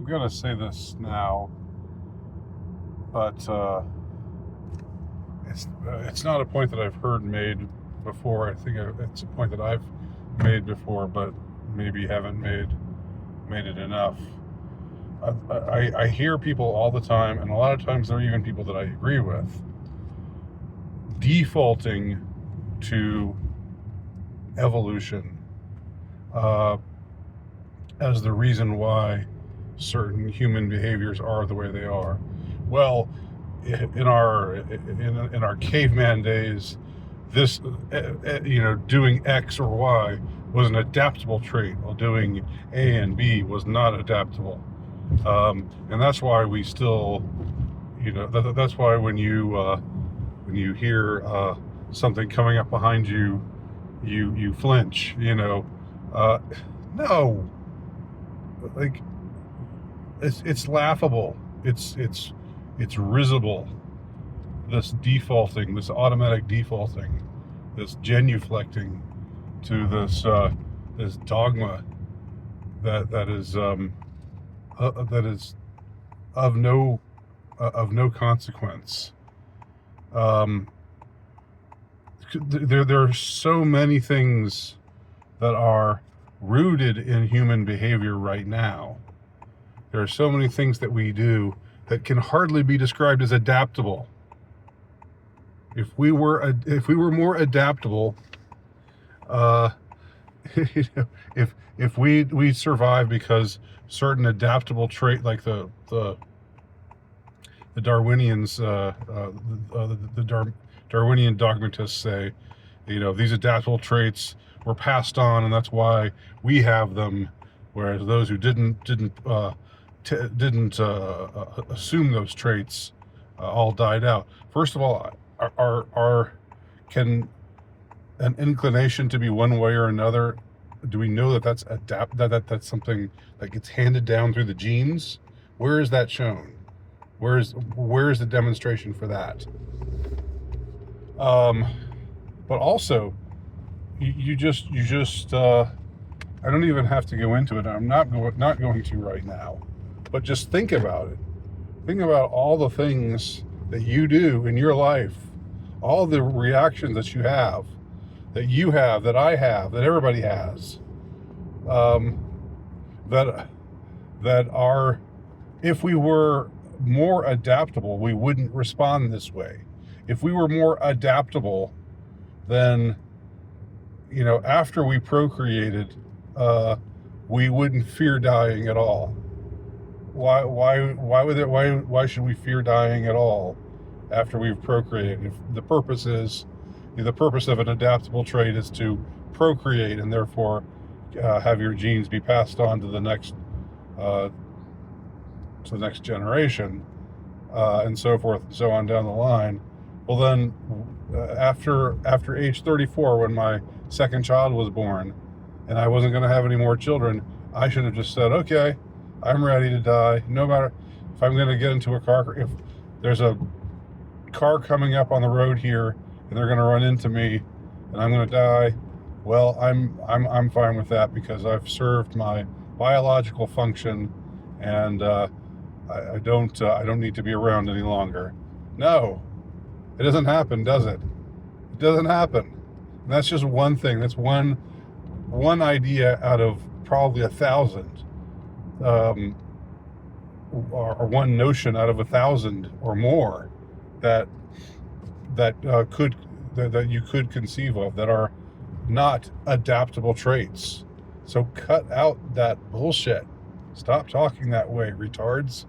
gonna say this now, but it's not a point that I've heard made before. I think it's a point that I've made before, but maybe haven't made it enough. I hear people all the time, and a lot of times they're even people that I agree with, defaulting to evolution as the reason why certain human behaviors are the way they are. Well, in our caveman days, this doing X or Y was an adaptable trait, while doing A and B was not adaptable. And that's why we still, that's why when you hear something coming up behind you, you flinch. No, like it's laughable. It's risible. This defaulting, this automatic defaulting, this genuflecting to this dogma that is of no consequence. There are so many things that are rooted in human behavior right now. There are so many things that we do that can hardly be described as adaptable. If we were more adaptable, if we survive because certain adaptable trait, like the Darwinians, the Darwinian dogmatists say, these adaptable traits were passed on, and that's why we have them, whereas those who didn't assume those traits all died out. First of all, can an inclination to be one way or another, do we know that that's something that gets handed down through the genes? Where is that shown? Where is the demonstration for that? But also, you just I don't even have to go into it. I'm not going to right now. But just think about it. Think about all the things that you do in your life, all the reactions that you have, that I have, that everybody has, that are, if we were more adaptable, we wouldn't respond this way. If we were more adaptable, then, after we procreated, we wouldn't fear dying at all. Why should we fear dying at all after we've procreated? If the purpose of an adaptable trait is to procreate, and therefore have your genes be passed on to the next generation, and so forth and so on down the line. Well, then, after age 34, when my second child was born, and I wasn't going to have any more children, I should have just said, okay, I'm ready to die. No matter if I'm going to get into a car, if there's a car coming up on the road here and they're going to run into me and I'm going to die, well, I'm fine with that, because I've served my biological function, and I don't need to be around any longer. No, it doesn't happen, does it? It doesn't happen. And that's just one thing. That's one idea out of probably 1,000, or one notion out of 1,000 or more that you could conceive of that are not adaptable traits. So cut out that bullshit. Stop talking that way, retards.